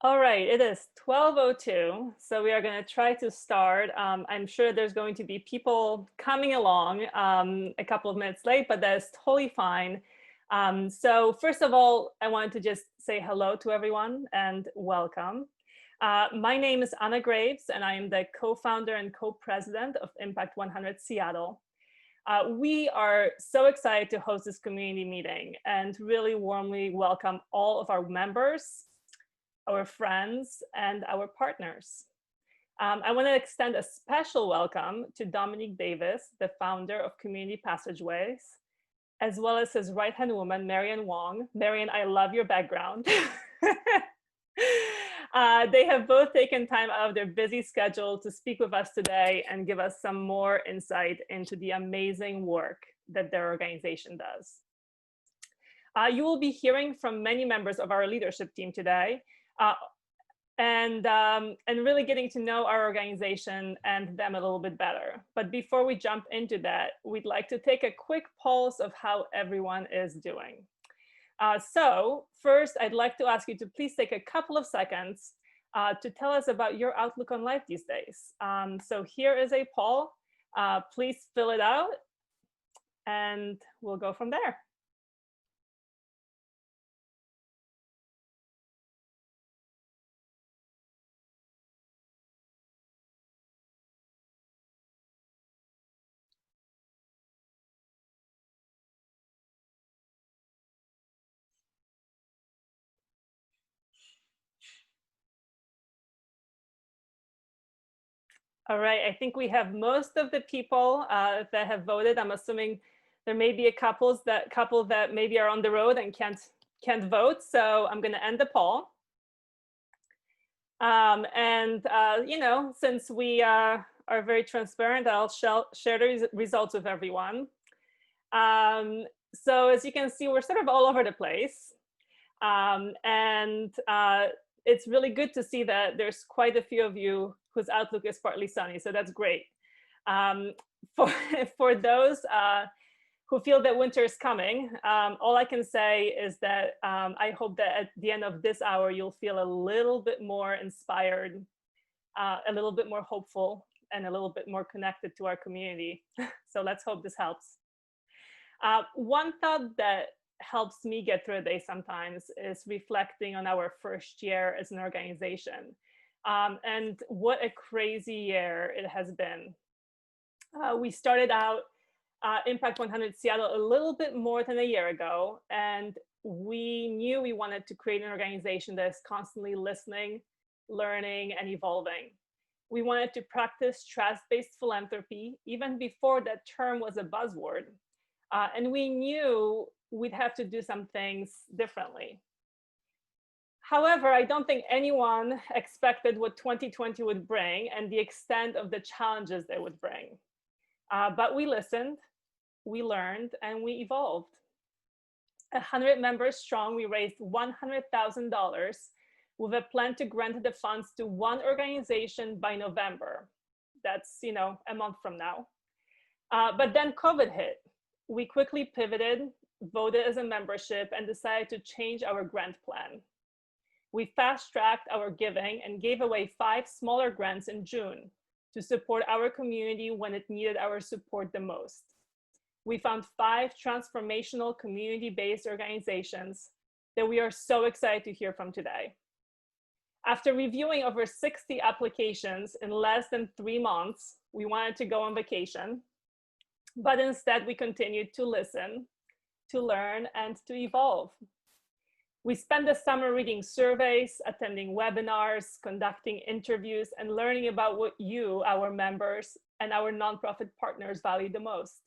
All right, it is 12:02, so we are going to try to start. I'm sure there's going to be people coming along a couple of minutes late, but that's totally fine. So first of all, I wanted to just say hello to everyone and welcome. My name is Anna Graves, and I am the co-founder and co-president of Impact 100 Seattle. We are so excited to host this community meeting and really warmly welcome all of our members, our friends, and our partners. I want to extend a special welcome to Dominique Davis, the founder of Community Passageways, as well as his right-hand woman, Marian Wong. Marian, I love your background. They have both taken time out of their busy schedule to speak with us today and give us some more insight into the amazing work that their organization does. You will be hearing from many members of our leadership team today, and really getting to know our organization and them a little bit better. But before we jump into that, we'd like to take a quick pulse of how everyone is doing. So first, I'd like to ask you to please take a couple of seconds to tell us about your outlook on life these days. So here is a poll. Please fill it out, and we'll go from there. All right, I think we have most of the people that have voted. I'm assuming there may be a couple that maybe are on the road and can't vote. So I'm going to end the poll. Since we are very transparent, I'll share the results with everyone. So as you can see, we're sort of all over the place. It's really good to see that there's quite a few of you whose outlook is partly sunny, so that's great. For those who feel that winter is coming, all I can say is that I hope that at the end of this hour, you'll feel a little bit more inspired, a little bit more hopeful, and a little bit more connected to our community. So let's hope this helps. One thought that helps me get through a day sometimes is reflecting on our first year as an organization. And what a crazy year it has been. We started out Impact 100 Seattle a little bit more than a year ago, and we knew we wanted to create an organization that is constantly listening, learning, and evolving. We wanted to practice trust-based philanthropy even before that term was a buzzword. And we knew we'd have to do some things differently. However, I don't think anyone expected what 2020 would bring and the extent of the challenges they would bring. But we listened, we learned, and we evolved. 100 members strong, we raised $100,000 with a plan to grant the funds to one organization by November. That's, a month from now. But then COVID hit. We quickly pivoted, voted as a membership, and decided to change our grant plan. We fast-tracked our giving and gave away 5 smaller grants in June to support our community when it needed our support the most. We found 5 transformational community-based organizations that we are so excited to hear from today. After reviewing over 60 applications in less than 3 months, we wanted to go on vacation. But instead, we continued to listen, to learn, and to evolve. We spent the summer reading surveys, attending webinars, conducting interviews, and learning about what you, our members, and our nonprofit partners value the most.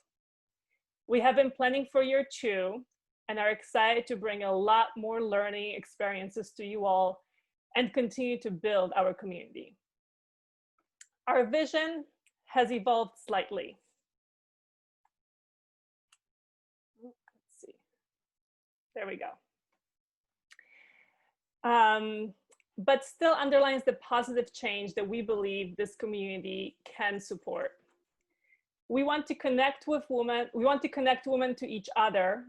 We have been planning for year 2 and are excited to bring a lot more learning experiences to you all and continue to build our community. Our vision has evolved slightly. There we go. But still underlines the positive change that we believe this community can support. We want to connect with women. We want to connect women to each other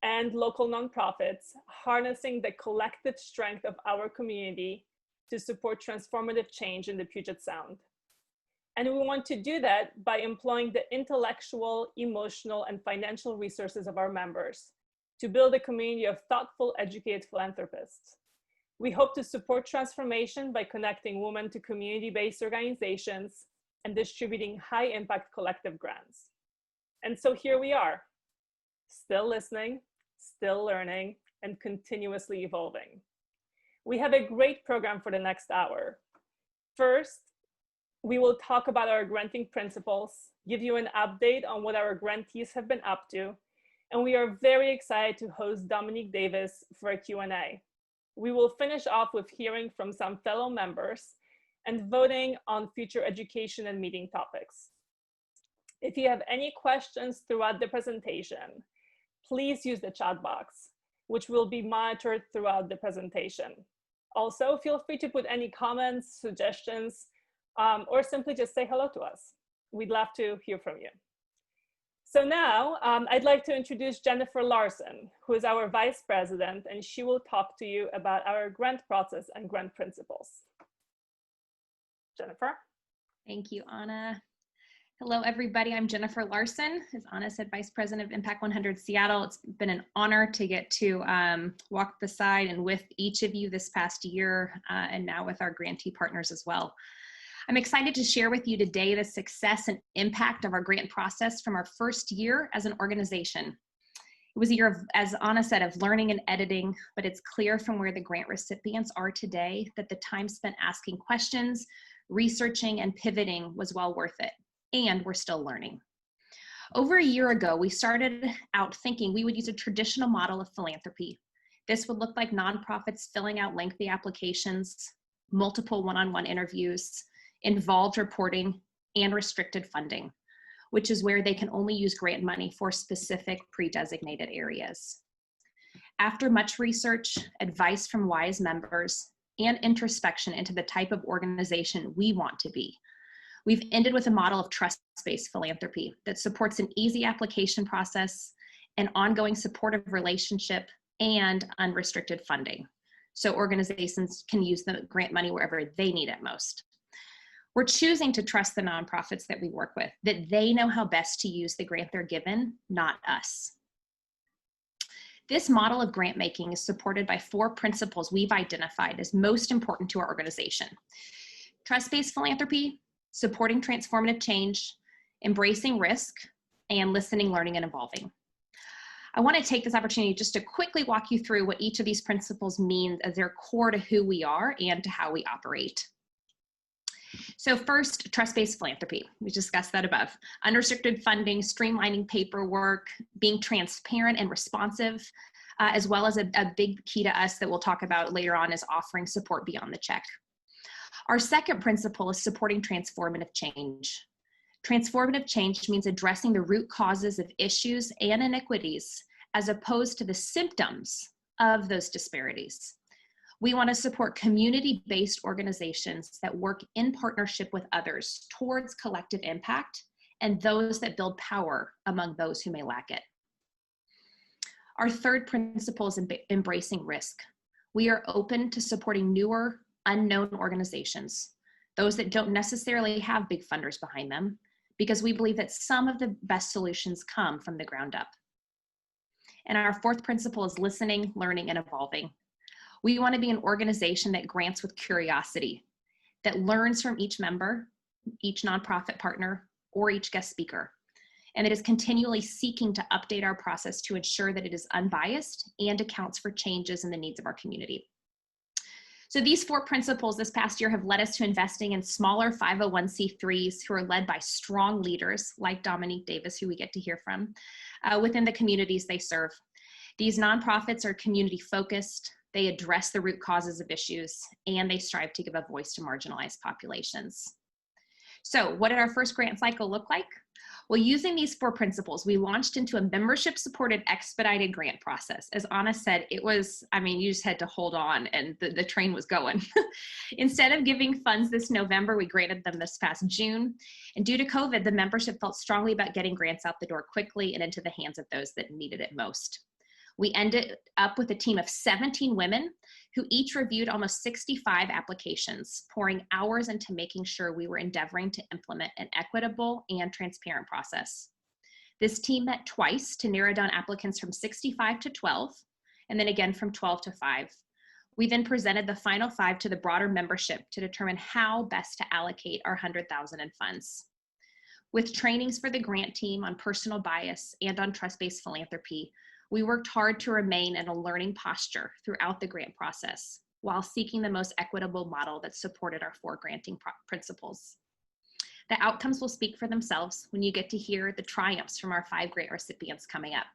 and local nonprofits, harnessing the collective strength of our community to support transformative change in the Puget Sound. And we want to do that by employing the intellectual, emotional, and financial resources of our members to build a community of thoughtful, educated philanthropists. We hope to support transformation by connecting women to community-based organizations and distributing high-impact collective grants. And so here we are, still listening, still learning, and continuously evolving. We have a great program for the next hour. First, we will talk about our granting principles, give you an update on what our grantees have been up to, and we are very excited to host Dominique Davis for a Q&A. We will finish off with hearing from some fellow members and voting on future education and meeting topics. If you have any questions throughout the presentation, please use the chat box, which will be monitored throughout the presentation. Also, feel free to put any comments, suggestions, or simply just say hello to us. We'd love to hear from you. So now I'd like to introduce Jennifer Larson, who is our Vice President, and she will talk to you about our grant process and grant principles. Jennifer. Thank you, Anna. Hello, everybody. I'm Jennifer Larson. As Anna said, Vice President of Impact 100 Seattle. It's been an honor to get to walk beside and with each of you this past year, and now with our grantee partners as well. I'm excited to share with you today the success and impact of our grant process from our first year as an organization. It was a year of, as Anna said, of learning and editing, but it's clear from where the grant recipients are today that the time spent asking questions, researching, and pivoting was well worth it, and we're still learning. Over a year ago, we started out thinking we would use a traditional model of philanthropy. This would look like nonprofits filling out lengthy applications, multiple one-on-one interviews, involved reporting, and restricted funding, which is where they can only use grant money for specific pre-designated areas. After much research, advice from wise members, and introspection into the type of organization we want to be, we've ended with a model of trust-based philanthropy that supports an easy application process, an ongoing supportive relationship, and unrestricted funding, so organizations can use the grant money wherever they need it most. We're choosing to trust the nonprofits that we work with, that they know how best to use the grant they're given, not us. This model of grant making is supported by 4 principles we've identified as most important to our organization: trust-based philanthropy, supporting transformative change, embracing risk, and listening, learning, and evolving. I want to take this opportunity just to quickly walk you through what each of these principles mean as they're core to who we are and to how we operate. So first, trust-based philanthropy. We discussed that above. Unrestricted funding, streamlining paperwork, being transparent and responsive, as well as a big key to us that we'll talk about later on is offering support beyond the check. Our second principle is supporting transformative change. Transformative change means addressing the root causes of issues and inequities as opposed to the symptoms of those disparities. We want to support community-based organizations that work in partnership with others towards collective impact and those that build power among those who may lack it. Our third principle is embracing risk. We are open to supporting newer, unknown organizations, those that don't necessarily have big funders behind them, because we believe that some of the best solutions come from the ground up. And our fourth principle is listening, learning, and evolving. We want to be an organization that grants with curiosity, that learns from each member, each nonprofit partner, or each guest speaker, and that is continually seeking to update our process to ensure that it is unbiased and accounts for changes in the needs of our community. So these 4 principles this past year have led us to investing in smaller 501c3s who are led by strong leaders like Dominique Davis, who we get to hear from, within the communities they serve. These nonprofits are community focused, they address the root causes of issues, and they strive to give a voice to marginalized populations. So what did our first grant cycle look like? Well, using these 4 principles, we launched into a membership-supported expedited grant process. As Anna said, it was, I mean, you just had to hold on and the train was going. Instead of giving funds this November, we granted them this past June. And due to COVID, the membership felt strongly about getting grants out the door quickly and into the hands of those that needed it most. We ended up with a team of 17 women who each reviewed almost 65 applications, pouring hours into making sure we were endeavoring to implement an equitable and transparent process. This team met twice to narrow down applicants from 65 to 12, and then again from 12 to 5. We then presented the final 5 to the broader membership to determine how best to allocate our $100,000 in funds. With trainings for the grant team on personal bias and on trust-based philanthropy, we worked hard to remain in a learning posture throughout the grant process while seeking the most equitable model that supported our 4 granting principles. The outcomes will speak for themselves when you get to hear the triumphs from our 5 grant recipients coming up.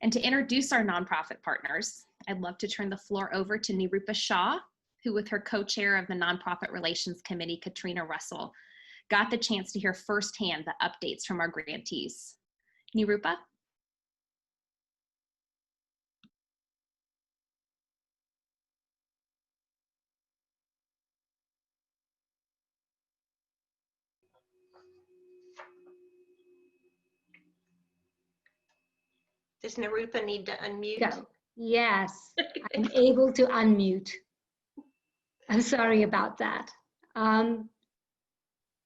And to introduce our nonprofit partners, I'd love to turn the floor over to Nirupa Shah, who with her co-chair of the Nonprofit Relations Committee, Katrina Russell, got the chance to hear firsthand the updates from our grantees. Nirupa? Does Nirupa need to unmute? Go. Yes, I'm able to unmute. I'm sorry about that.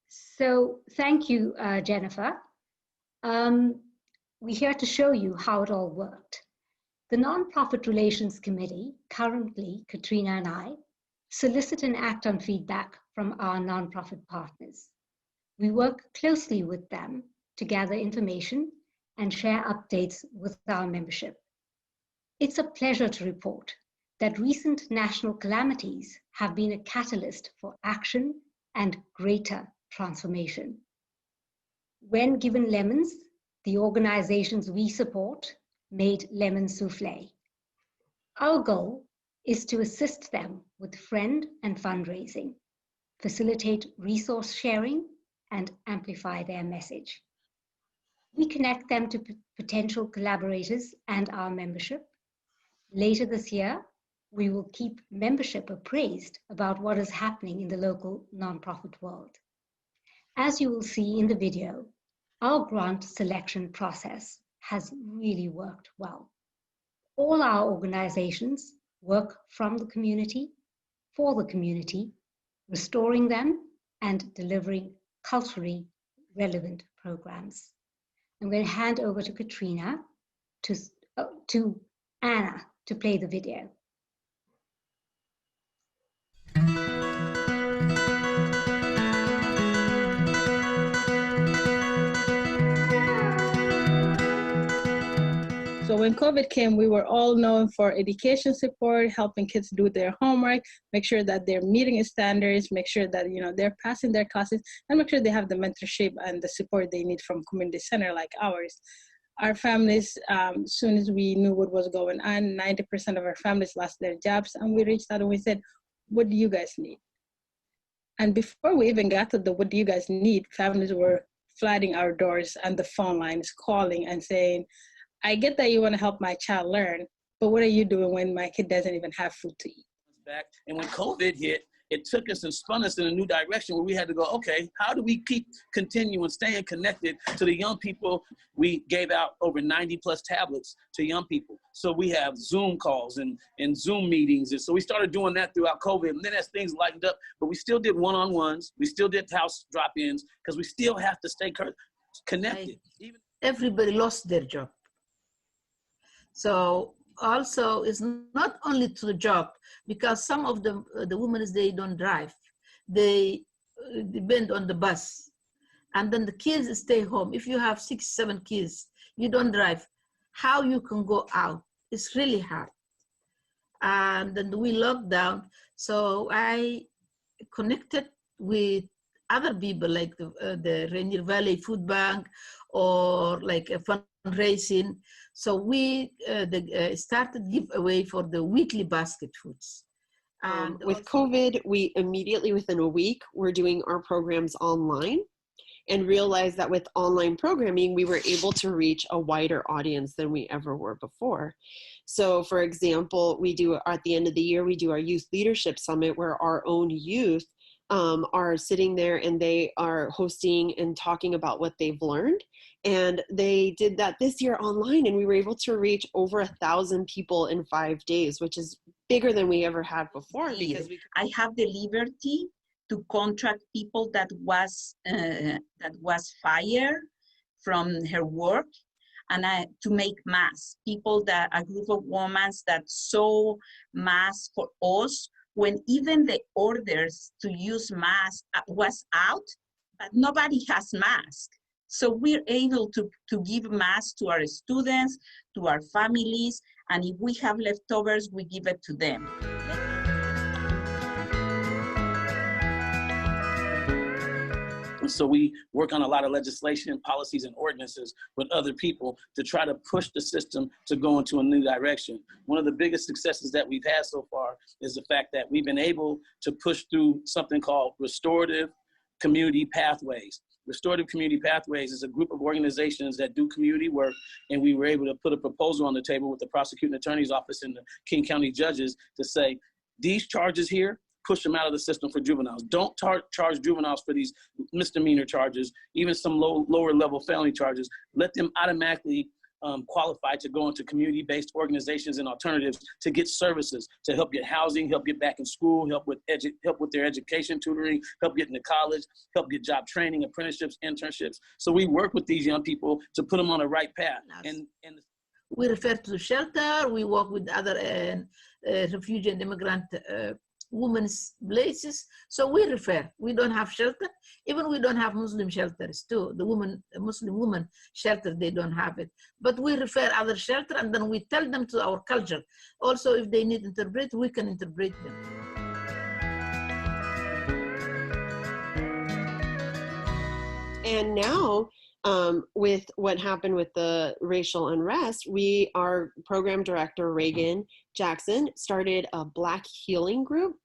So thank you, Jennifer. We're here to show you how it all worked. The Nonprofit Relations Committee, currently Katrina and I, solicit and act on feedback from our nonprofit partners. We work closely with them to gather information and share updates with our membership. It's a pleasure to report that recent national calamities have been a catalyst for action and greater transformation. When given lemons, the organizations we support made lemon souffle. Our goal is to assist them with friend and fundraising, facilitate resource sharing, and amplify their message. We connect them to potential collaborators and our membership. Later this year, we will keep membership appraised about what is happening in the local nonprofit world. As you will see in the video, our grant selection process has really worked well. All our organizations work from the community, for the community, restoring them and delivering culturally relevant programs. I'm going to hand over to Katrina to Anna to play the video. So when COVID came, we were all known for education support, helping kids do their homework, make sure that they're meeting standards, make sure that they're passing their classes, and make sure they have the mentorship and the support they need from community center like ours. Our families, as soon as we knew what was going on, 90% of our families lost their jobs, and we reached out and we said, what do you guys need? And before we even got to the what do you guys need, families were flooding our doors and the phone lines, calling and saying, I get that you want to help my child learn, but what are you doing when my kid doesn't even have food to eat? And when COVID hit, it took us and spun us in a new direction where we had to go, okay, how do we keep continuing staying connected to the young people? We gave out over 90 plus tablets to young people. So we have Zoom calls and Zoom meetings. And so we started doing that throughout COVID. And then as things lightened up, but we still did one-on-ones. We still did house drop-ins because we still have to stay connected. Everybody lost their job. So also it's not only to the job, because some of the women, they don't drive. They depend on the bus. And then the kids stay home. If you have 6, 7 kids, you don't drive. How you can go out? It's really hard. And then we locked down. So I connected with other people like the Rainier Valley Food Bank or like a fundraising. So we started giveaway for the weekly basket foods. And with COVID, we immediately within a week, we're doing our programs online and realized that with online programming, we were able to reach a wider audience than we ever were before. So for example, we do at the end of the year, we do our Youth Leadership Summit where our own youth are sitting there and they are hosting and talking about what they've learned. And they did that this year online, and we were able to reach over 1,000 people in 5 days, which is bigger than we ever had before. Because I have the liberty to contract people that was fired from her work, and to make masks. People that, a group of women that sew masks for us, when even the orders to use masks was out, but nobody has masks. So we're able to give masks to our students, to our families, and if we have leftovers, we give it to them. So we work on a lot of legislation, policies, and ordinances with other people to try to push the system to go into a new direction. One of the biggest successes that we've had so far is the fact that we've been able to push through something called Restorative Community Pathways. Restorative Community Pathways is a group of organizations that do community work, and we were able to put a proposal on the table with the prosecuting attorney's office and the King County judges to say, these charges here, push them out of the system for juveniles. Don't charge juveniles for these misdemeanor charges, even some lower level felony charges. Let them automatically qualify to go into community-based organizations and alternatives to get services, to help get housing, help get back in school, help with their education, tutoring, help get into college, help get job training, apprenticeships, internships. So we work with these young people to put them on the right path. And we refer to the shelter. We work with other refugee and immigrant women's places. So we refer. We don't have shelter. Even we don't have Muslim shelters too. The Muslim women shelter, they don't have it. But we refer other shelter, and then we tell them to our culture. Also, if they need interpret, we can interpret them. And now, with what happened with the racial unrest, our program director, Reagan Jackson, started a Black Healing Group,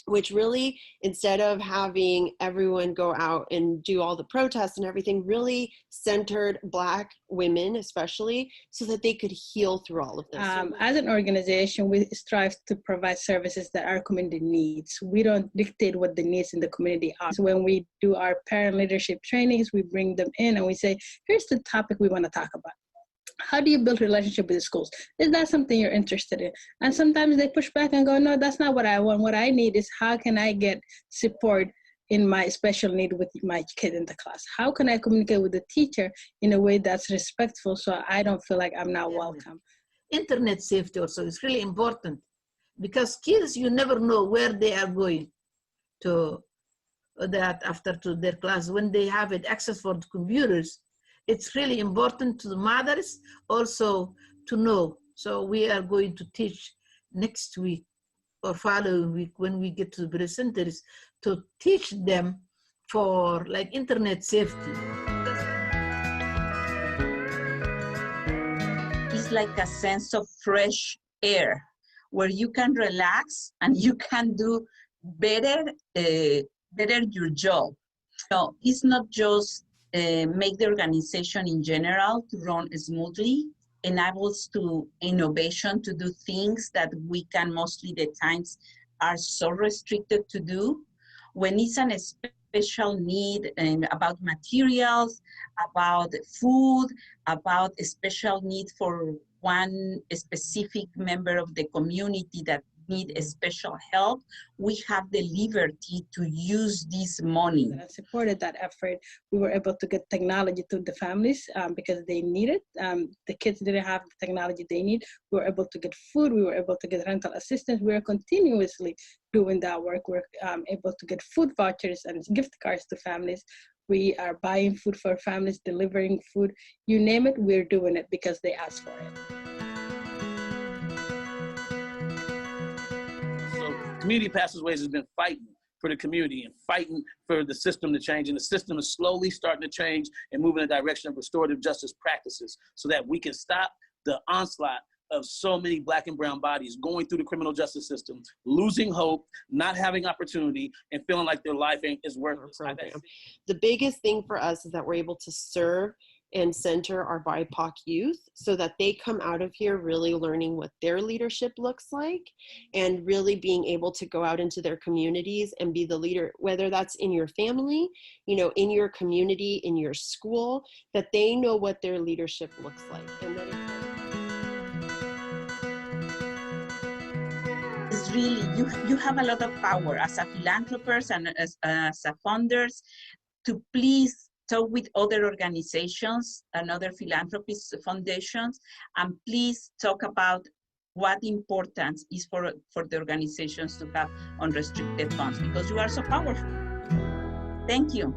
which really, instead of having everyone go out and do all the protests and everything, really centered Black women, especially, so that they could heal through all of this. As an organization, we strive to provide services that our community needs. We don't dictate what the needs in the community are. So when we do our parent leadership trainings, we bring them in and we say, here's the topic we want to talk about. How do you build relationship with the schools? Is that something you're interested in? And sometimes they push back and go, no, that's not what I want. What I need is, how can I get support in my special need with my kid in the class? How can I communicate with the teacher in a way that's respectful so I don't feel like I'm not welcome? Internet safety also is really important, because kids, you never know where they are going to that after to their class. When they have it access for the computers, it's really important to the mothers also to know. So we are going to teach next week or following week when we get to the centers to teach them for like internet safety. It's like a sense of fresh air where you can relax and you can do better your job. So it's not just make the organization in general to run smoothly, enables to innovation to do things that we can mostly the times are so restricted to do. When it's a special need about materials, about food, about a special need for one specific member of the community that need a special help, we have the liberty to use this money. And I supported that effort. We were able to get technology to the families because they need it. The kids didn't have the technology they need. We were able to get food. We were able to get rental assistance. We are continuously doing that work. We're able to get food vouchers and gift cards to families. We are buying food for families, delivering food. You name it, we're doing it because they asked for it. Community Passageways has been fighting for the community and fighting for the system to change. And the system is slowly starting to change and move in the direction of restorative justice practices so that we can stop the onslaught of so many Black and brown bodies going through the criminal justice system, losing hope, not having opportunity, and feeling like their life is worthless. The biggest thing for us is that we're able to serve and center our BIPOC youth so that they come out of here really learning what their leadership looks like and really being able to go out into their communities and be the leader, whether that's in your family, you know, in your community, in your school, that they know what their leadership looks like. And that it's really, you have a lot of power as a philanthropist and as a funders to please talk with other organizations and other philanthropist foundations, and please talk about what importance is for the organizations to have unrestricted funds, because you are so powerful. Thank you.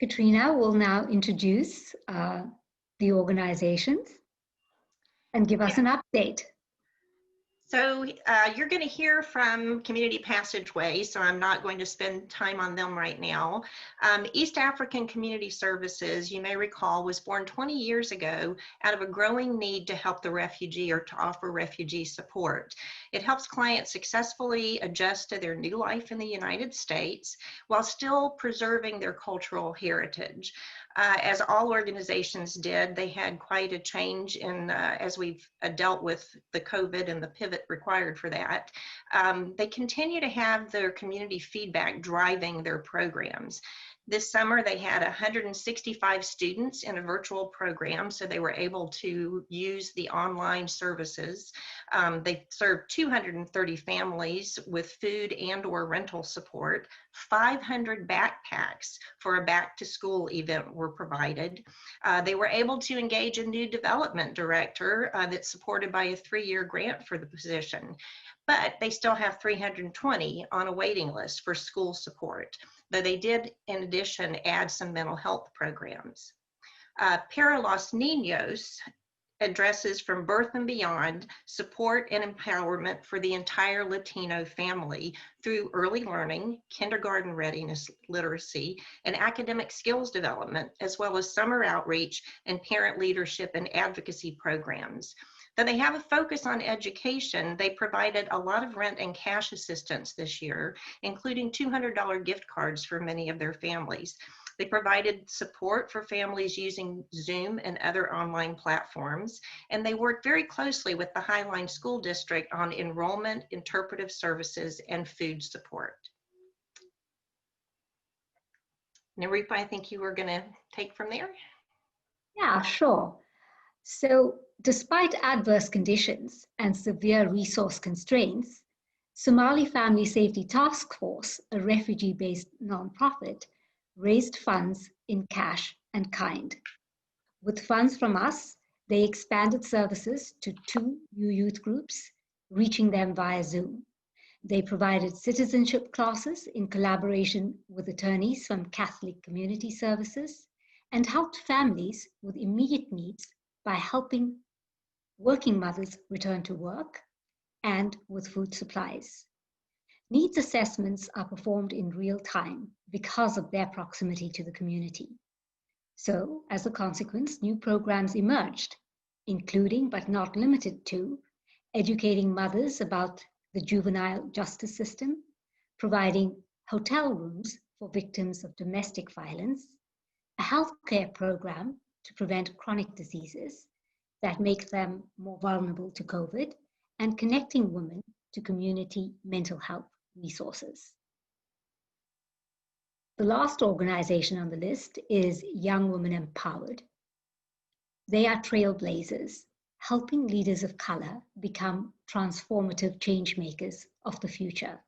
Katrina will now introduce the organizations and give us an update. So you're going to hear from Community Passageways, so I'm not going to spend time on them right now. East African Community Services, you may recall, was born 20 years ago out of a growing need to help the refugee or to offer refugee support. It helps clients successfully adjust to their new life in the United States while still preserving their cultural heritage. As all organizations did, they had quite a change in as we've dealt with the COVID and the pivot required for that. They continue to have their community feedback driving their programs. This summer, they had 165 students in a virtual program, so they were able to use the online services. They served 230 families with food and or rental support. 500 backpacks for a back-to-school event were provided. They were able to engage a new development director that's supported by a 3-year grant for the position. But they still have 320 on a waiting list for school support, though they did, in addition, add some mental health programs. Para Los Niños addresses from birth and beyond support and empowerment for the entire Latino family through early learning, kindergarten readiness literacy, and academic skills development, as well as summer outreach and parent leadership and advocacy programs. Though they have a focus on education, they provided a lot of rent and cash assistance this year, including $200 gift cards for many of their families. They provided support for families using Zoom and other online platforms, and they worked very closely with the Highline School District on enrollment, interpretive services, and food support. Narupa, I think you were going to take from there. Yeah, sure. So, despite adverse conditions and severe resource constraints, Somali Family Safety Task Force, a refugee-based nonprofit, raised funds in cash and kind. With funds from us, they expanded services to 2 new youth groups, reaching them via Zoom. They provided citizenship classes in collaboration with attorneys from Catholic Community Services and helped families with immediate needs by helping working mothers return to work and with food supplies. Needs assessments are performed in real time because of their proximity to the community. So, as a consequence, new programs emerged, including but not limited to educating mothers about the juvenile justice system, providing hotel rooms for victims of domestic violence, a healthcare program to prevent chronic diseases that make them more vulnerable to COVID, and connecting women to community mental health resources. The last organization on the list is Young Women Empowered. They are trailblazers, helping leaders of color become transformative change makers of the future.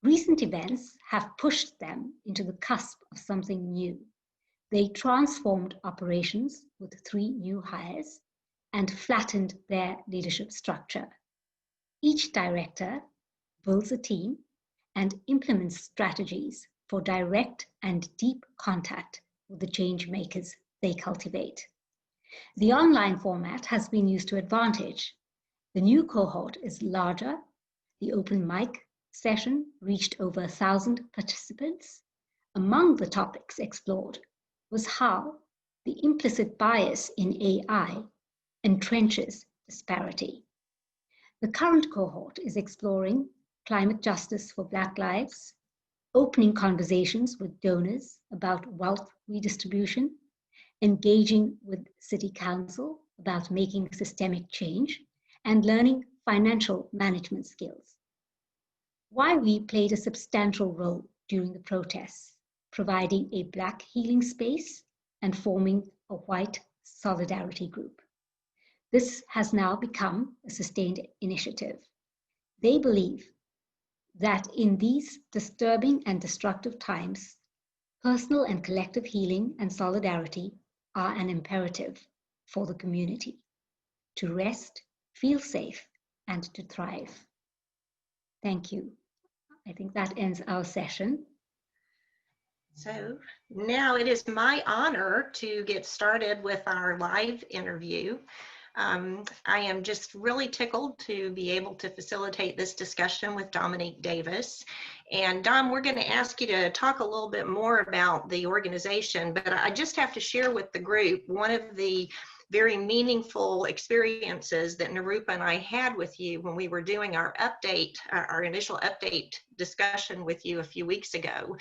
Recent events have pushed them into the cusp of something new. They transformed operations with 3 new hires and flattened their leadership structure. Each director builds a team and implements strategies for direct and deep contact with the change makers they cultivate. The online format has been used to advantage. The new cohort is larger. The open mic session reached over 1,000 participants. Among the topics explored was how the implicit bias in AI entrenches disparity. The current cohort is exploring climate justice for Black lives, opening conversations with donors about wealth redistribution, engaging with City Council about making systemic change, and learning financial management skills. YWE played a substantial role during the protests, providing a Black healing space and forming a white solidarity group. This has now become a sustained initiative. They believe that in these disturbing and destructive times, personal and collective healing and solidarity are an imperative for the community to rest, feel safe, and to thrive. Thank you. I think that ends our session. So now it is my honor to get started with our live interview. I am just really tickled to be able to facilitate this discussion with Dominique Davis. And Dom, we're going to ask you to talk a little bit more about the organization, but I just have to share with the group one of the very meaningful experiences that Nirupa and I had with you when we were doing our update, our initial update discussion with you a few weeks ago.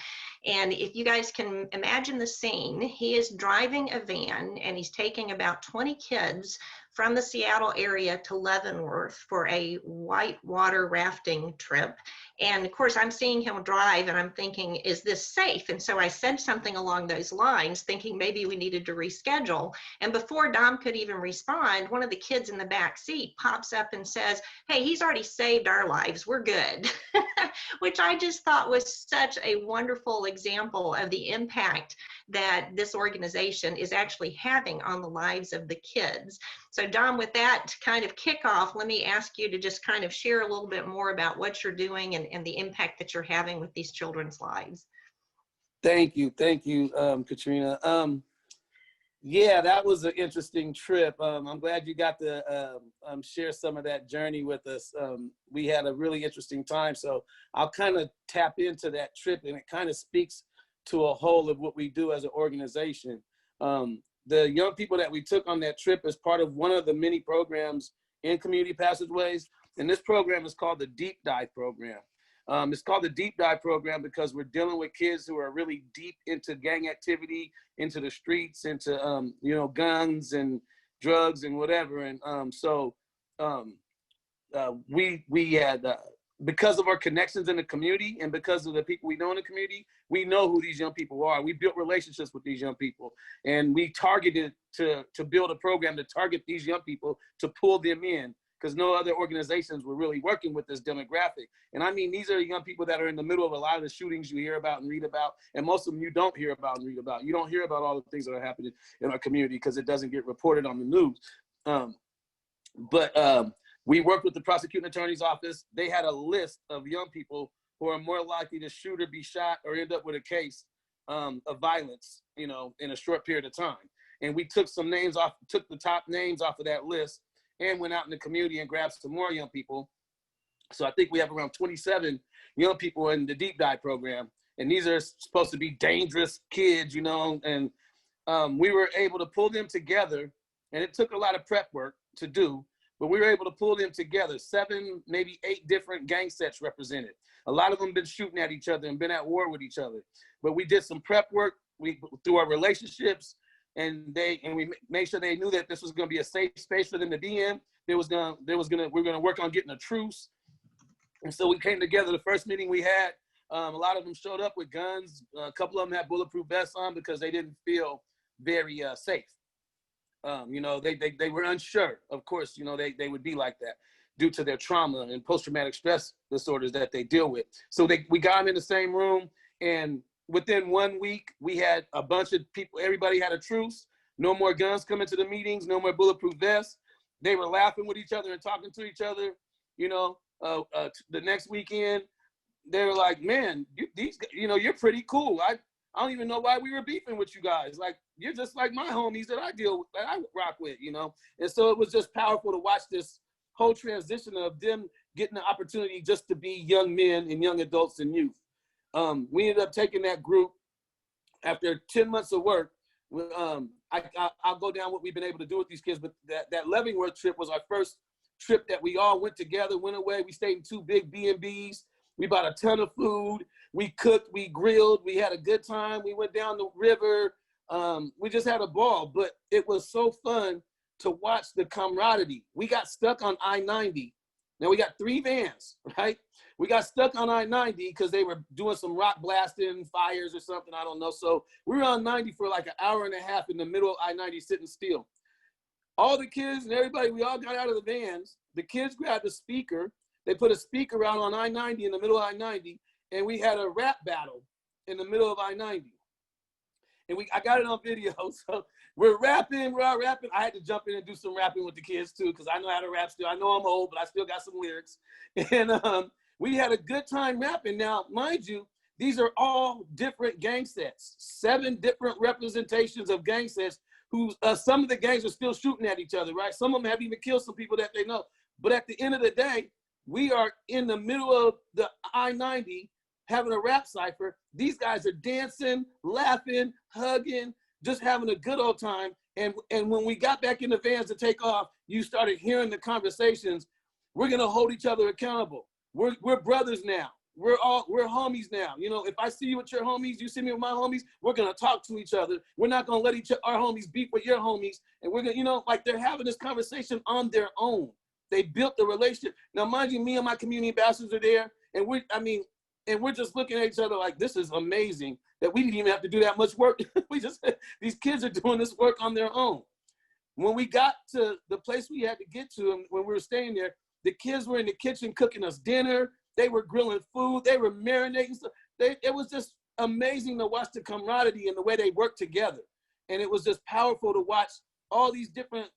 And if you guys can imagine the scene, he is driving a van and he's taking about 20 kids from the Seattle area to Leavenworth for a whitewater rafting trip. And of course, I'm seeing him drive and I'm thinking, is this safe? And so I said something along those lines, thinking maybe we needed to reschedule. And before Dom could even respond, one of the kids in the back seat pops up and says, hey, he's already saved our lives, we're good. Which I just thought was such a wonderful example of the impact that this organization is actually having on the lives of the kids. So Dom, with that kind of kickoff, let me ask you to just kind of share a little bit more about what you're doing and the impact that you're having with these children's lives. Thank you, Katrina. Yeah, that was an interesting trip. I'm glad you got to share some of that journey with us. We had a really interesting time, so I'll kind of tap into that trip, and it kind of speaks to a whole of what we do as an organization. The young people that we took on that trip as part of one of the many programs in Community Passageways, and this program is called the Deep Dive Program. It's called the Deep Dive Program because we're dealing with kids who are really deep into gang activity, into the streets, into guns and drugs and whatever. And we had because of our connections in the community and because of the people we know in the community, we know who these young people are. We built relationships with these young people, and we targeted to build a program to target these young people to pull them in, because no other organizations were really working with this demographic. And I mean, these are young people that are in the middle of a lot of the shootings you hear about and read about, and most of them you don't hear about and read about. You don't hear about all the things that are happening in our community because it doesn't get reported on the news. We worked with the prosecuting attorney's office. They had a list of young people who are more likely to shoot or be shot or end up with a case of violence, in a short period of time. And we took some names off, took the top names off of that list, and went out in the community and grabbed some more young people. So I think we have around 27 young people in the Deep Dive Program. And these are supposed to be dangerous kids, and we were able to pull them together. And it took a lot of prep work to do, but we were able to pull them together, 7, maybe 8 different gang sets represented. A lot of them been shooting at each other and been at war with each other. But we did some prep work through our relationships, and we made sure they knew that this was going to be a safe space for them to be in. We're going to work on getting a truce. And so we came together. The first meeting we had, a lot of them showed up with guns. A couple of them had bulletproof vests on because they didn't feel very safe. They were unsure. Of course, they would be like that due to their trauma and post-traumatic stress disorders that they deal with. So we got them in the same room, and within 1 week, we had a bunch of people, everybody had a truce, no more guns coming to the meetings, no more bulletproof vests. They were laughing with each other and talking to each other. The next weekend, they were like, man, you're pretty cool. I don't even know why we were beefing with you guys. Like, you're just like my homies that I rock with, And so it was just powerful to watch this whole transition of them getting the opportunity just to be young men and young adults and youth. We ended up taking that group after 10 months of work, I'll go down what we've been able to do with these kids. But that Leavenworth trip was our first trip that we all went together, went away. We stayed in 2 big B&Bs. We bought a ton of food. We cooked, we grilled, we had a good time. We went down the river. We just had a ball, but it was so fun to watch the camaraderie. We got stuck on I-90. Now we got 3 vans, right? We got stuck on I-90 because they were doing some rock blasting fires or something, I don't know. So we were on 90 for like an hour and a half in the middle of I-90 sitting still. All the kids and everybody, we all got out of the vans. The kids grabbed a speaker. They put a speaker out on I-90 in the middle of I-90, and we had a rap battle in the middle of I-90. And I got it on video, so we're all rapping. I had to jump in and do some rapping with the kids too, because I know how to rap still. I know I'm old, but I still got some lyrics. And we had a good time rapping. Now, mind you, these are all different gang sets, 7 different representations of gang sets who some of the gangs are still shooting at each other, right? Some of them have even killed some people that they know. But at the end of the day, we are in the middle of the I-90 having a rap cipher. These guys are dancing, laughing, hugging, just having a good old time. And when we got back in the vans to take off, you started hearing the conversations. We're gonna hold each other accountable. We're brothers now. We're homies now. You know, if I see you with your homies, you see me with my homies, we're gonna talk to each other. We're not gonna let our homies beef with your homies. And we're gonna, you know, like they're having this conversation on their own. They built the relationship. Now, mind you, me and my community ambassadors are there, and we're just looking at each other like, this is amazing that we didn't even have to do that much work. These kids are doing this work on their own. When we got to the place we had to get to, and when we were staying there, the kids were in the kitchen cooking us dinner. They were grilling food. They were marinating stuff. It was just amazing to watch the camaraderie and the way they worked together. And it was just powerful to watch all these different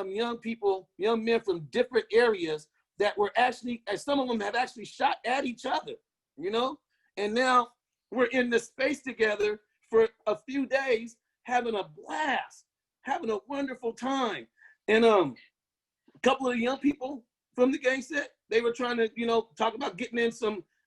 young people, young men from different areas that were actually, and some of them have actually shot at each other, you know? And now we're in this space together for a few days, having a blast, having a wonderful time. And a couple of the young people from the gang set, they were trying to, you know, talk about getting in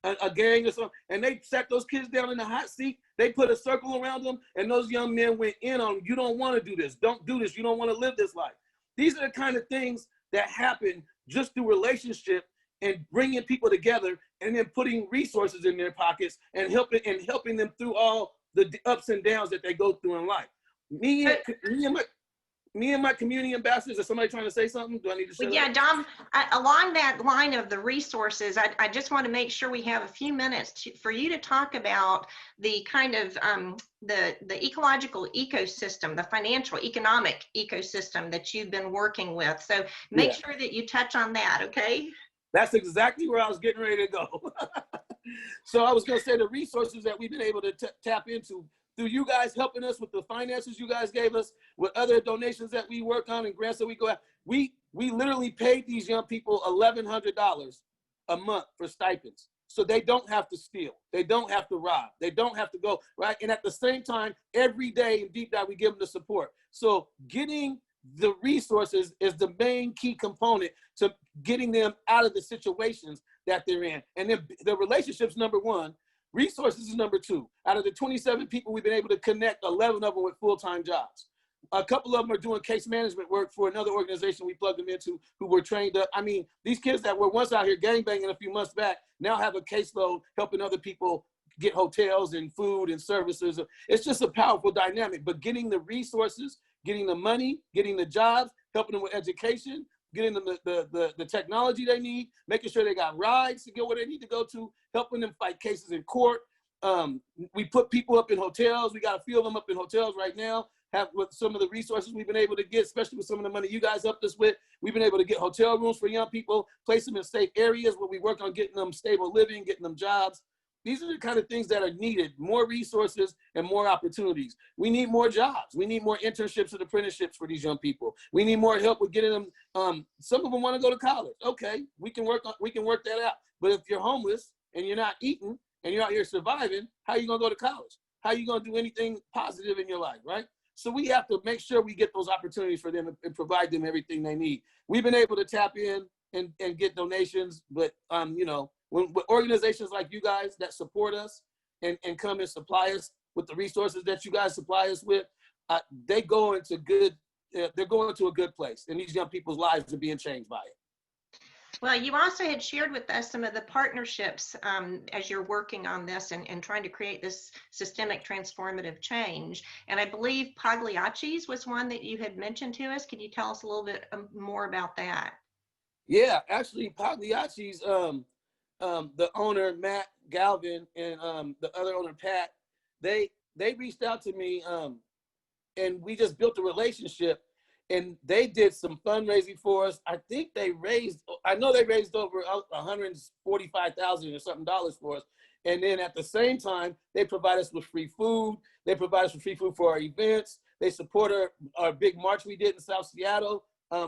a gang or something, and they sat those kids down in the hot seat. They put a circle around them, and those young men went in on them. You don't want to do this. Don't do this. You don't want to live this life. These are the kind of things that happen just through relationship and bringing people together, and then putting resources in their pockets and helping them through all the ups and downs that they go through in life. Me and my community ambassadors. Is somebody trying to say something? Do I need to shut up? Dom, along that line of the resources, I just want to make sure we have a few minutes for you to talk about the kind of the ecological ecosystem, the financial, economic ecosystem that you've been working with. So make sure that you touch on that, okay? That's exactly where I was getting ready to go. So I was going to say the resources that we've been able to tap into through you guys helping us with the finances you guys gave us, with other donations that we work on and grants that we go out. We literally paid these young people $1,100 a month for stipends. So they don't have to steal. They don't have to rob. They don't have to go, right? And at the same time, every day in Deep Dive, we give them the support. So getting the resources is the main key component to getting them out of the situations that they're in. And then the relationships, number 1. Resources is number 2. Out of the 27 people, we've been able to connect 11 of them with full-time jobs. A couple of them are doing case management work for another organization we plugged them into, who were trained up. I mean, these kids that were once out here gangbanging a few months back now have a caseload helping other people get hotels and food and services. It's just a powerful dynamic. But getting the resources, getting the money, getting the jobs, helping them with education, getting them the technology they need, making sure they got rides to go where they need to go to, helping them fight cases in court. We put people up in hotels. We got a few of them up in hotels right now. Have with some of the resources we've been able to get, especially with some of the money you guys helped us with, we've been able to get hotel rooms for young people, place them in safe areas where we work on getting them stable living, getting them jobs. These are the kind of things that are needed, more resources and more opportunities. We need more jobs. We need more internships and apprenticeships for these young people. We need more help with getting them. Some of them want to go to college. Okay, we can work that out. But if you're homeless and you're not eating and you're out here surviving, how are you going to go to college? How are you going to do anything positive in your life, right? So we have to make sure we get those opportunities for them and provide them everything they need. We've been able to tap in and get donations, but you know, when organizations like you guys that support us and come and supply us with the resources that you guys supply us with, they go into good, they're going to a good place, and these young people's lives are being changed by it. Well, you also had shared with us some of the partnerships as you're working on this and trying to create this systemic transformative change. And I believe Pagliacci's was one that you had mentioned to us. Can you tell us a little bit more about that? Yeah, actually, Pagliacci's, the owner, Matt Galvin, and the other owner, Pat, they reached out to me, and we just built a relationship. And they did some fundraising for us. I think they raised, I know they raised over $145,000 or something for us. And then at the same time, they provide us with free food. They provide us with free food for our events. They support our big march we did in South Seattle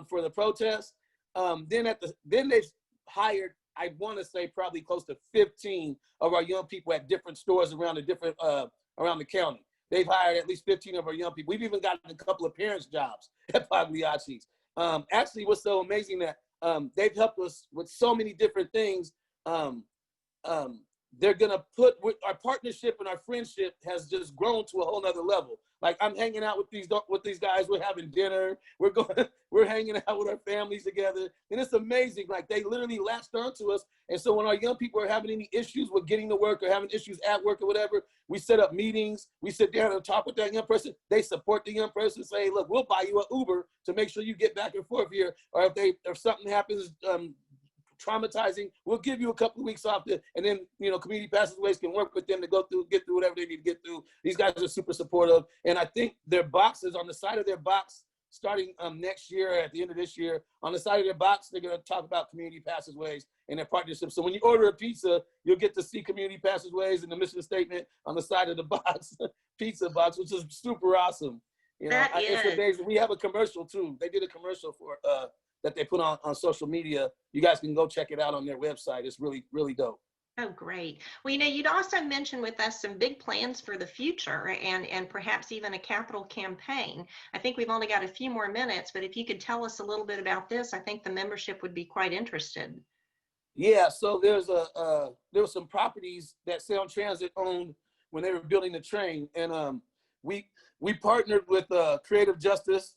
for the protest. Then they hired, I want to say probably close to 15 of our young people at different stores around the county. They've hired at least 15 of our young people. We've even gotten a couple of parents' jobs at Pagliacci's. Actually, what's so amazing that they've helped us with so many different things. They're gonna put our partnership and our friendship has just grown to a whole nother level. Like, I'm hanging out with these guys. We're having dinner. We're hanging out with our families together, and it's amazing. Like, they literally latched onto us. And so when our young people are having any issues with getting to work or having issues at work or whatever, we set up meetings. We sit down and talk with that young person. They support the young person. Say, hey, look, we'll buy you an Uber to make sure you get back and forth here. Or if something happens traumatizing, we'll give you a couple of weeks off, and then, you know, Community Passageways can work with them to get through whatever they need to get through. These guys are super supportive, and I think their boxes, on the side of their box, starting next year, at the end of this year, on the side of their box, they're going to talk about Community Passageways and their partnership. So when you order a pizza, you'll get to see Community Passageways and the mission statement on the side of the box, pizza box, which is super awesome. You know, we have a commercial too. They did a commercial for that they put on social media. You guys can go check it out on their website. It's really, really dope. Oh, great. Well, you know, you'd also mentioned with us some big plans for the future and perhaps even a capital campaign. I think we've only got a few more minutes, but if you could tell us a little bit about this, I think the membership would be quite interested. Yeah, so there were some properties that Sound Transit owned when they were building the train, and we partnered with Creative Justice,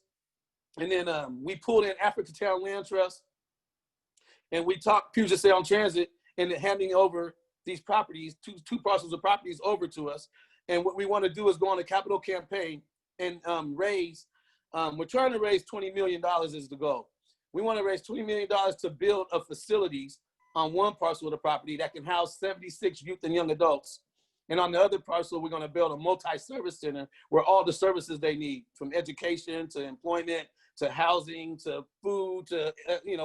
and then we pulled in Africatown Land Trust, and we talked Puget Sound Transit into handing over these properties, two parcels of properties over to us. And what we want to do is go on a capital campaign and raise, we're trying to raise $20 million is the goal. We want to raise $20 million to build a facilities on one parcel of the property that can house 76 youth and young adults. And on the other parcel, we're going to build a multi-service center where all the services they need, from education to employment to housing to food to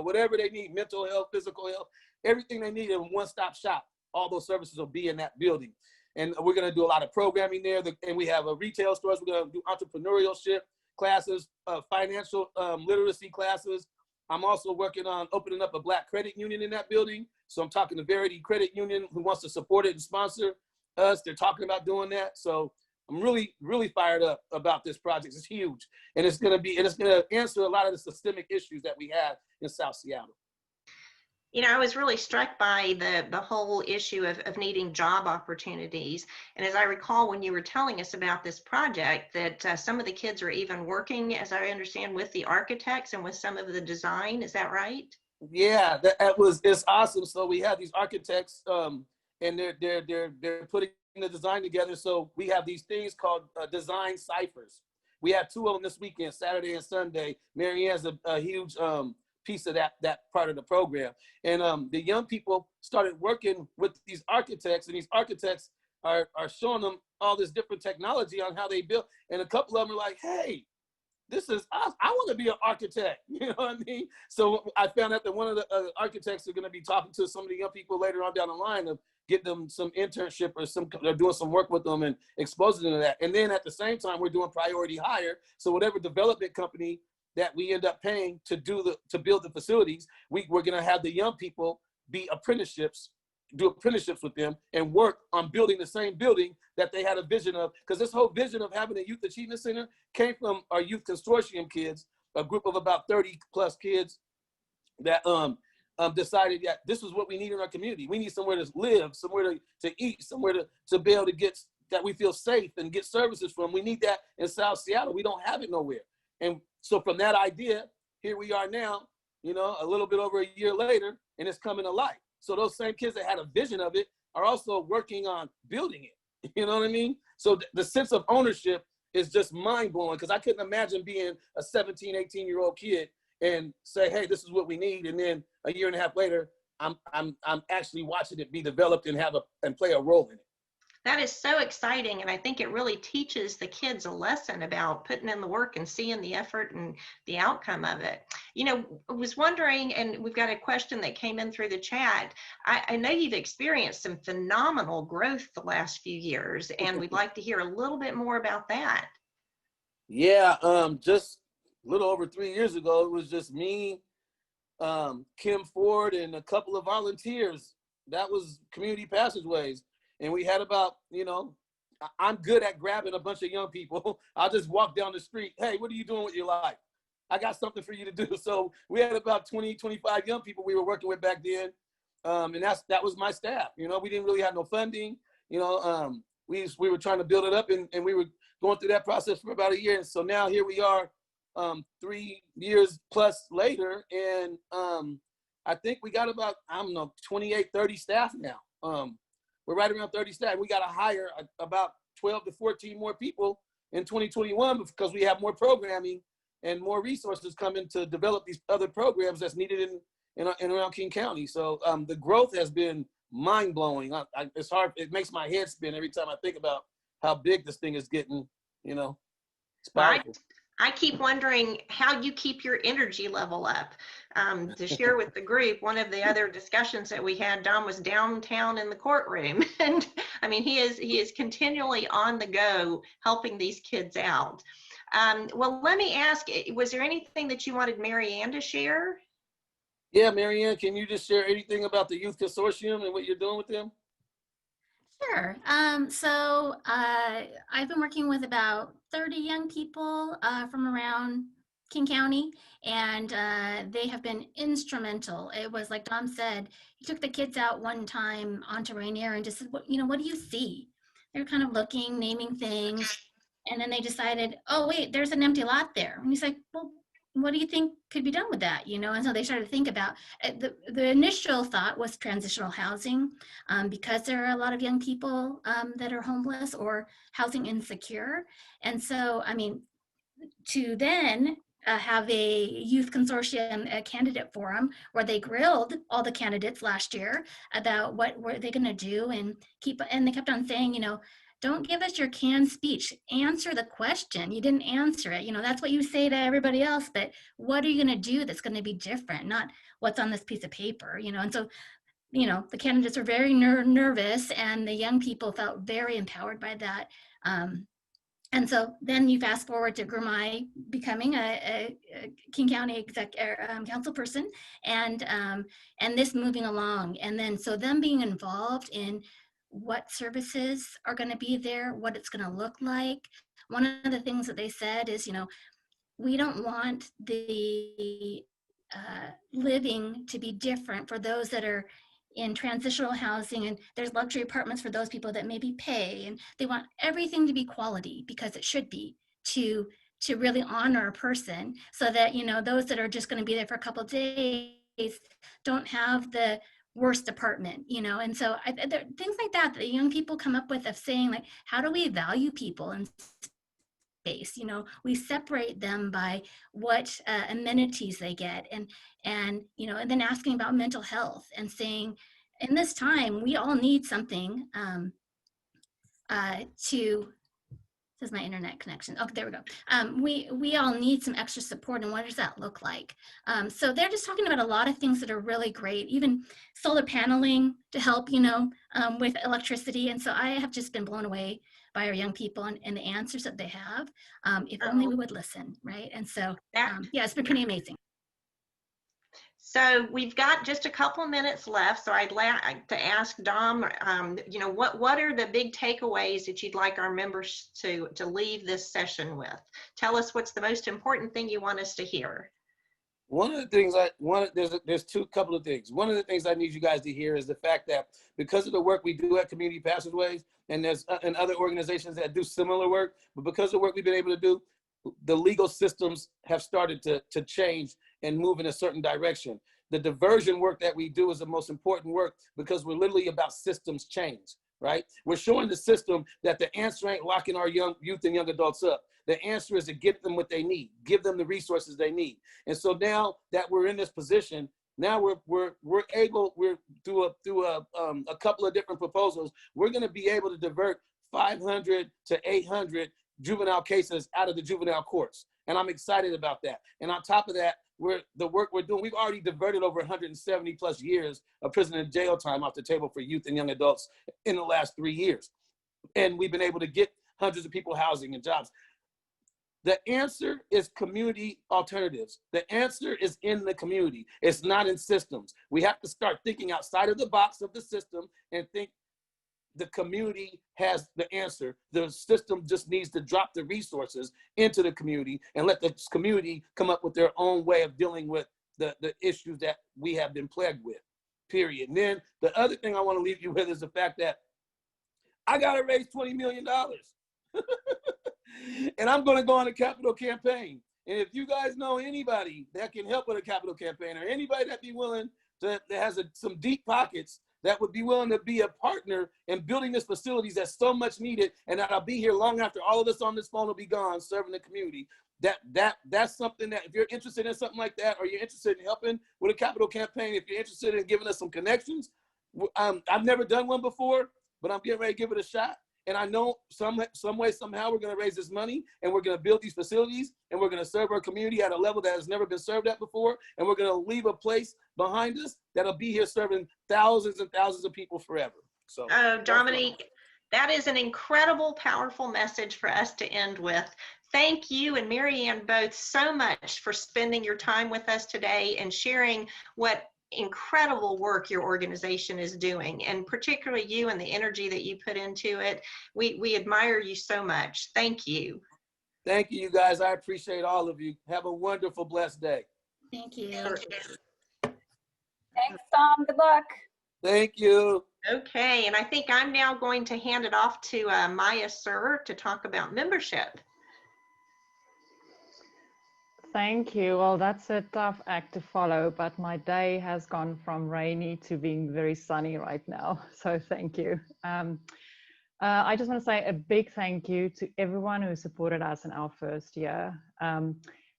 whatever they need, mental health, physical health, everything they need in one-stop shop. All those services will be in that building. And we're going to do a lot of programming there. And we have retail stores. We're going to do entrepreneurship classes, financial literacy classes. I'm also working on opening up a Black credit union in that building. So I'm talking to Verity Credit Union, who wants to support it and sponsor us. They're talking about doing that. So I'm really, really fired up about this project. It's huge. And it's going to answer a lot of the systemic issues that we have in South Seattle. You know, I was really struck by the whole issue of needing job opportunities. And as I recall, when you were telling us about this project, that some of the kids are even working, as I understand, with the architects and with some of the design. Is that right? Yeah, it's awesome. So we have these architects, and they're putting the design together. So we have these things called design ciphers. We have two of them this weekend, Saturday and Sunday. Marianne's a huge piece of that part of the program. And the young people started working with these architects, and these architects are showing them all this different technology on how they build. And a couple of them are like, hey, this is awesome. I want to be an architect. You know what I mean? So I found out that one of the architects are going to be talking to some of the young people later on down the line of get them some internship or they're doing some work with them and exposing them to that. And then at the same time, we're doing priority hire. So whatever development company that we end up paying to build the facilities, we're going to have the young people be apprenticeships, do apprenticeships with them and work on building the same building that they had a vision of. Because this whole vision of having a youth achievement center came from our youth consortium kids, a group of about 30 plus kids that decided that this is what we need in our community. We need somewhere to live, somewhere to eat, somewhere to be able to get that we feel safe and get services from. We need that in South Seattle. We don't have it nowhere. And so from that idea, here we are now, you know, a little bit over a year later, and it's coming to life. So those same kids that had a vision of it are also working on building it. You know what I mean? So the sense of ownership is just mind blowing, because I couldn't imagine being a 17, 18-year-old kid and say, hey, this is what we need. And then a year and a half later, I'm actually watching it be developed and play a role in it. That is so exciting, and I think it really teaches the kids a lesson about putting in the work and seeing the effort and the outcome of it. You know, I was wondering, and we've got a question that came in through the chat. I know you've experienced some phenomenal growth the last few years, and we'd like to hear a little bit more about that. Yeah, just a little over 3 years ago, it was just me, Kim Ford, and a couple of volunteers. That was Community Passageways. And we had about, you know, I'm good at grabbing a bunch of young people. I'll just walk down the street. Hey, what are you doing with your life? I got something for you to do. So we had about 20, 25 young people we were working with back then. And that was my staff. You know, we didn't really have no funding. You know, we were trying to build it up, and we were going through that process for about a year. And so now here we are 3 years plus later. And I think we got about, I don't know, 28, 30 staff now. We're right around 30 staff. We got to hire about 12 to 14 more people in 2021 because we have more programming and more resources coming to develop these other programs that's needed in around King County. So the growth has been mind blowing. It's hard. It makes my head spin every time I think about how big this thing is getting. You know, it's powerful. I keep wondering how you keep your energy level up. To share with the group, one of the other discussions that we had, Dom was downtown in the courtroom. And I mean, he is continually on the go helping these kids out. Well, let me ask, was there anything that you wanted Mary Ann to share? Yeah, Mary Ann, can you just share anything about the Youth Consortium and what you're doing with them? Sure. So I've been working with about 30 young people from around King County, and they have been instrumental. It was like Dom said, he took the kids out one time onto Rainier and just said, what do you see? They're kind of looking, naming things, and then they decided, oh wait, there's an empty lot there. And he's like, well, what do you think could be done with that? And so they started to think about the initial thought was transitional housing, because there are a lot of young people that are homeless or housing insecure. And so, I mean, to then have a youth consortium, a candidate forum where they grilled all the candidates last year about what were they going to do, and they kept on saying, don't give us your canned speech. Answer the question. You didn't answer it. That's what you say to everybody else, but what are you going to do that's going to be different? Not what's on this piece of paper, And so, the candidates were very nervous, and the young people felt very empowered by that. And so then you fast forward to Gurmai becoming a King County council person, and this moving along. And then so them being involved in what services are going to be there, what it's going to look like. One of the things that they said is, we don't want the living to be different for those that are in transitional housing, and there's luxury apartments for those people that maybe pay, and they want everything to be quality, because it should be, to really honor a person, so that those that are just going to be there for a couple of days don't have the worst apartment, and so there, things like that the young people come up with, of saying, like, how do we value people in space? We separate them by what amenities they get, and then asking about mental health, and saying, in this time we all need something this is my internet connection. Okay, there we go. We all need some extra support, and what does that look like? So they're just talking about a lot of things that are really great, even solar paneling to help, with electricity. And so I have just been blown away by our young people and the answers that they have. If only we would listen, right? And so, yeah, it's been pretty amazing. So we've got just a couple minutes left. So I'd like to ask Dom, what are the big takeaways that you'd like our members to leave this session with? Tell us what's the most important thing you want us to hear. One of the things there's couple of things. One of the things I need you guys to hear is the fact that because of the work we do at Community Passageways, and there's and other organizations that do similar work, but because of the work we've been able to do, the legal systems have started to change and move in a certain direction. The diversion work that we do is the most important work because we're literally about systems change, right? We're showing the system that the answer ain't locking our young youth and young adults up. The answer is to get them what they need, give them the resources they need. And so now that we're in this position, now we're through a couple of different proposals, we're going to be able to divert 500 to 800 juvenile cases out of the juvenile courts. And I'm excited about that. And on top of that, the work we're doing, we've already diverted over 170 plus years of prison and jail time off the table for youth and young adults in the last 3 years. And we've been able to get hundreds of people housing and jobs. The answer is community alternatives. The answer is in the community. It's not in systems. We have to start thinking outside of the box of the system and think the community has the answer. The system just needs to drop the resources into the community and let the community come up with their own way of dealing with the issues that we have been plagued with, period. And then the other thing I want to leave you with is the fact that I got to raise $20 million. And I'm going to go on a capital campaign. And if you guys know anybody that can help with a capital campaign, or anybody that be willing that has some deep pockets that would be willing to be a partner in building this facilities that's so much needed, and that I'll be here long after all of us on this phone will be gone serving the community, that's something that if you're interested in something like that, or you're interested in helping with a capital campaign, if you're interested in giving us some connections, I've never done one before, but I'm getting ready to give it a shot. And I know some way, somehow we're going to raise this money, and we're going to build these facilities, and we're going to serve our community at a level that has never been served at before. And we're going to leave a place behind us that'll be here serving thousands and thousands of people forever. So, Dominique, that is an incredible, powerful message for us to end with. Thank you and Mary Ann both so much for spending your time with us today and sharing what incredible work your organization is doing, and particularly you and the energy that you put into it. We admire you so much. Thank you. Thank you, you guys. I appreciate all of you. Have a wonderful, blessed day. Thank you. Thanks, Tom. Good luck. Thank you. Okay, and I think I'm now going to hand it off to Maya Sir to talk about membership. Thank you. Well, that's a tough act to follow, but my day has gone from rainy to being very sunny right now. So thank you. I just want to say a big thank you to everyone who supported us in our first year.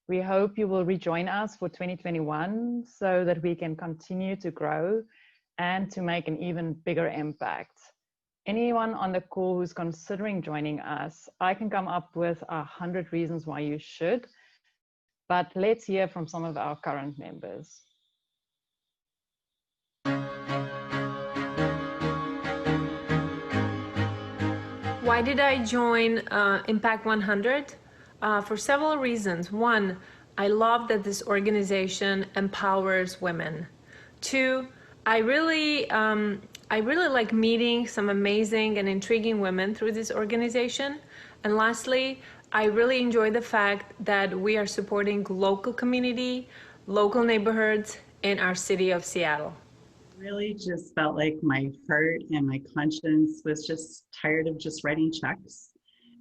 We hope you will rejoin us for 2021 so that we can continue to grow and to make an even bigger impact. Anyone on the call who's considering joining us, I can come up with 100 reasons why you should. But let's hear from some of our current members. Why did I join Impact 100? For several reasons. One, I love that this organization empowers women. Two, I really like meeting some amazing and intriguing women through this organization. And lastly, I really enjoy the fact that we are supporting local community, local neighborhoods in our city of Seattle. Really just felt like my heart and my conscience was just tired of just writing checks.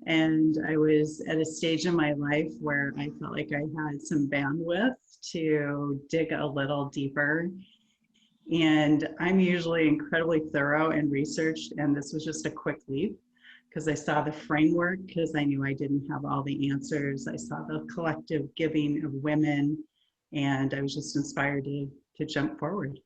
And I was at a stage in my life where I felt like I had some bandwidth to dig a little deeper. And I'm usually incredibly thorough and researched, and this was just a quick leap. Because I saw the framework, because I knew I didn't have all the answers. I saw the collective giving of women, and I was just inspired to jump forward.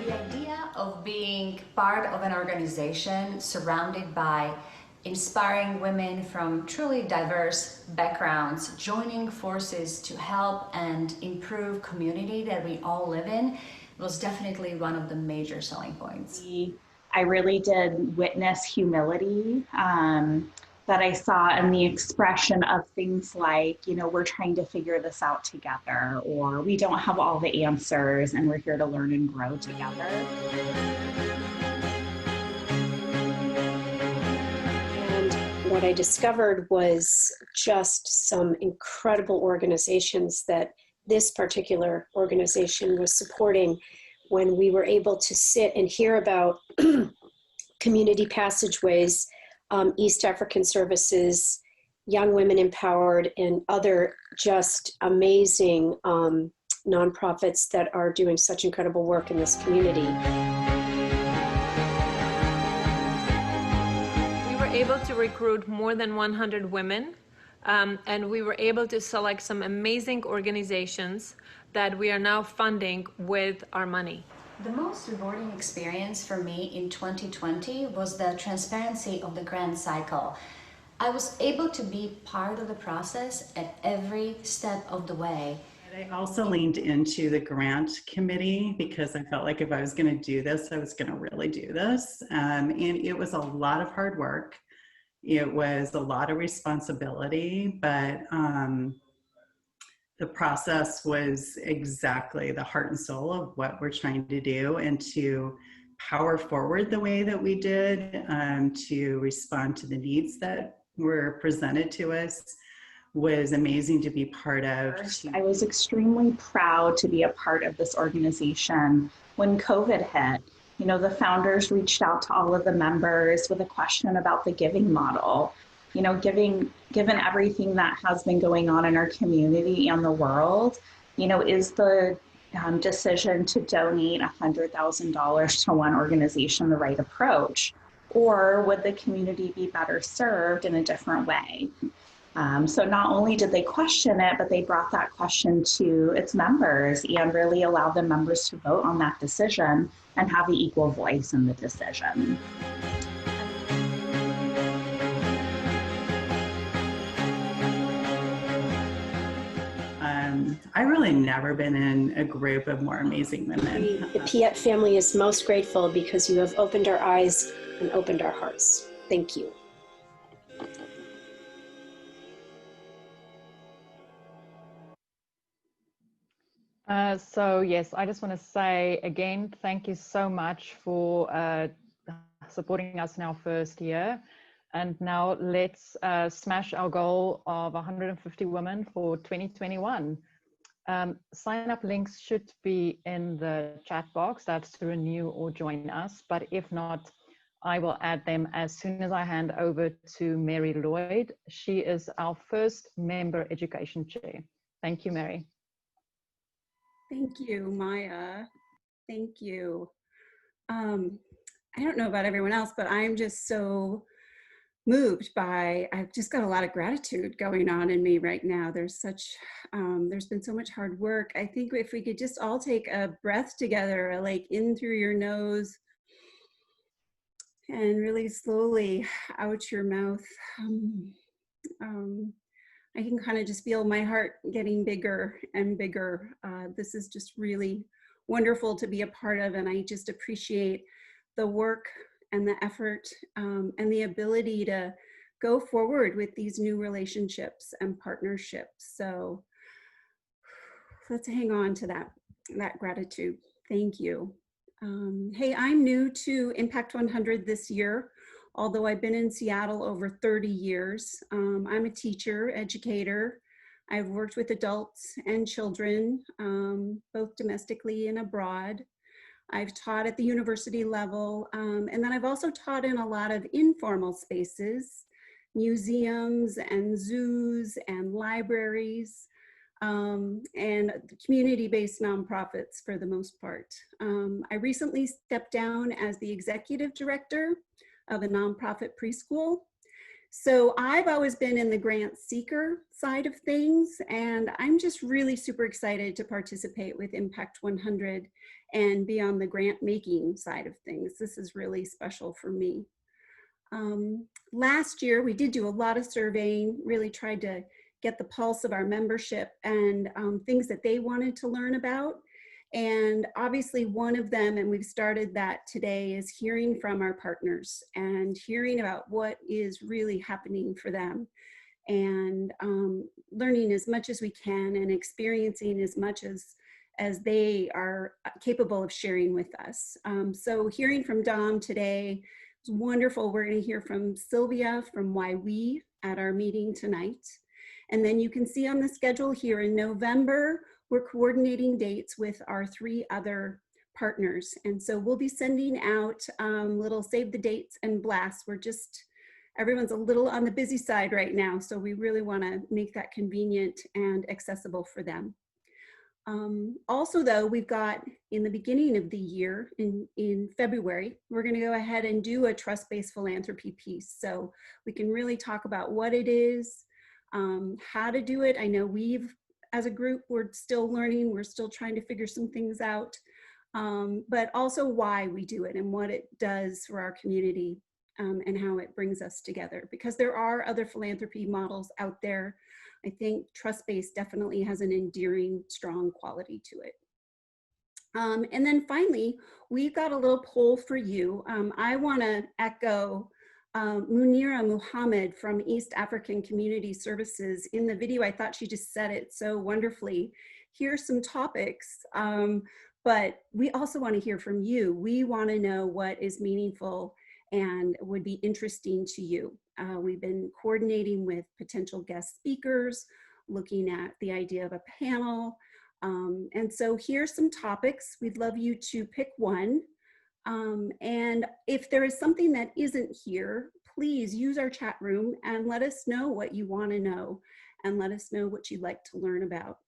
The idea of being part of an organization surrounded by inspiring women from truly diverse backgrounds, joining forces to help and improve community that we all live in was definitely one of the major selling points. I really did witness humility that I saw in the expression of things like, you know, we're trying to figure this out together, or we don't have all the answers and we're here to learn and grow together. what I discovered was just some incredible organizations that this particular organization was supporting when we were able to sit and hear about Community Passageways, East African Services, Young Women Empowered, and other just amazing nonprofits that are doing such incredible work in this community. We were able to recruit more than 100 women, and we were able to select some amazing organizations that we are now funding with our money. The most rewarding experience for me in 2020 was the transparency of the grant cycle. I was able to be part of the process at every step of the way. I also leaned into the grant committee because I felt like if I was going to do this, I was going to really do this. And it was a lot of hard work. It was a lot of responsibility, but the process was exactly the heart and soul of what we're trying to do, and to power forward the way that we did, to respond to the needs that were presented to us, was amazing to be part of. First, I was extremely proud to be a part of this organization when COVID hit. You know, the founders reached out to all of the members with a question about the giving model. You know, given everything that has been going on in our community and the world, you know, is the decision to donate $100,000 to one organization the right approach? Or would the community be better served in a different way? So not only did they question it, but they brought that question to its members and really allowed the members to vote on that decision and have an equal voice in the decision. I've really never been in a group of more amazing women. The Piet family is most grateful because you have opened our eyes and opened our hearts. Thank you. So yes, I just want to say again, thank you so much for supporting us in our first year. And now let's smash our goal of 150 women for 2021. Sign up links should be in the chat box. That's to renew or join us. But if not, I will add them as soon as I hand over to Mary Lloyd. She is our first member education chair. Thank you, Mary. Thank you, Maya. Thank you. I don't know about everyone else, but I'm just so moved by, I've just got a lot of gratitude going on in me right now. There's been so much hard work. I think if we could just all take a breath together, like in through your nose and really slowly out your mouth. I can kind of just feel my heart getting bigger and bigger. This is just really wonderful to be a part of, and I just appreciate the work and the effort and the ability to go forward with these new relationships and partnerships. So let's hang on to that gratitude. Thank you. Hey, I'm new to Impact 100 this year, although I've been in Seattle over 30 years. I'm a teacher, educator. I've worked with adults and children, both domestically and abroad. I've taught at the university level, and then I've also taught in a lot of informal spaces, museums and zoos and libraries, and community-based nonprofits for the most part. I recently stepped down as the executive director of a nonprofit preschool. So I've always been in the grant seeker side of things, and I'm just really super excited to participate with Impact 100 and be on the grant making side of things. This is really special for me. Last year, we did do a lot of surveying, really tried to get the pulse of our membership and things that they wanted to learn about. And obviously one of them, and we've started that today, is hearing from our partners and hearing about what is really happening for them, and learning as much as we can and experiencing as much as they are capable of sharing with us. So hearing from Dom today It's wonderful. We're going to hear from Sylvia from Why We at our meeting tonight. And then you can see on the schedule here in November, we're coordinating dates with our 3 other partners. And so we'll be sending out little save the dates and blasts. Everyone's a little on the busy side right now, so we really want to make that convenient and accessible for them. Also though, we've got in the beginning of the year, in February, we're going to go ahead and do a trust-based philanthropy piece. So we can really talk about what it is, how to do it. I know as a group, we're still learning, we're still trying to figure some things out, but also why we do it and what it does for our community, and how it brings us together. Because there are other philanthropy models out there. I think trust-based definitely has an endearing, strong quality to it. And then finally, we've got a little poll for you. I want to echo Munira Muhammad from East African Community Services. In the video, I thought she just said it so wonderfully. Here's some topics, but we also want to hear from you. We want to know what is meaningful and would be interesting to you. We've been coordinating with potential guest speakers, looking at the idea of a panel. And so here's some topics. We'd love you to pick one. And if there is something that isn't here, please use our chat room and let us know what you want to know and let us know what you'd like to learn about.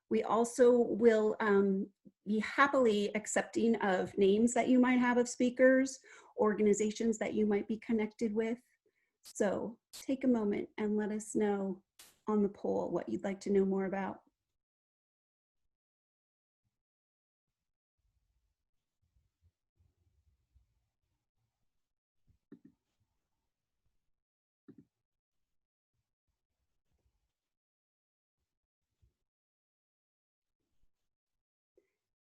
We also will be happily accepting of names that you might have of speakers, organizations that you might be connected with. So take a moment and let us know on the poll what you'd like to know more about.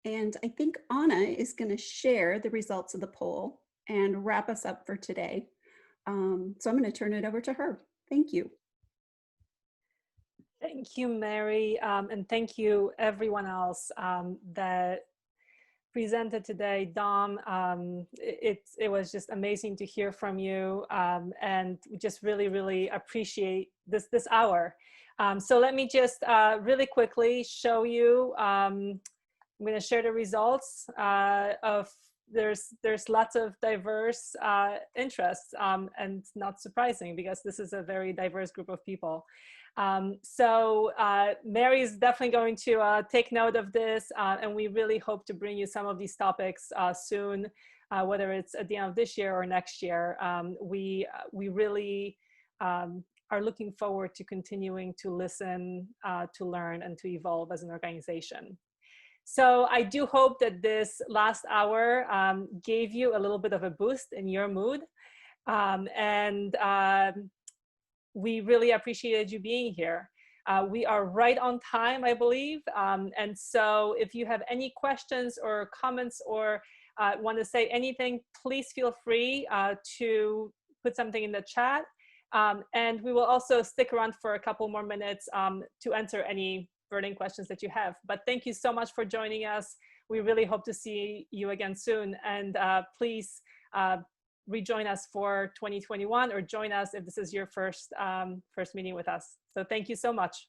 And I think Anna is going to share the results of the poll and wrap us up for today. So I'm going to turn it over to her. Thank you. Thank you, Mary, and thank you everyone else that presented today. Dom, it was just amazing to hear from you, and we just really appreciate this hour. So let me just really quickly show you. I'm going to share the results of there's lots of diverse interests, and not surprising because this is a very diverse group of people. So Mary is definitely going to take note of this, and we really hope to bring you some of these topics soon, whether it's at the end of this year or next year. We really are looking forward to continuing to listen, to learn, and to evolve as an organization. So I do hope that this last hour gave you a little bit of a boost in your mood. We really appreciated you being here. We are right on time, I believe. And so if you have any questions or comments or want to say anything, please feel free to put something in the chat. And we will also stick around for a couple more minutes to answer any burning questions that you have. But thank you so much for joining us. We really hope to see you again soon. And please rejoin us for 2021 or join us if this is your first meeting with us. So thank you so much.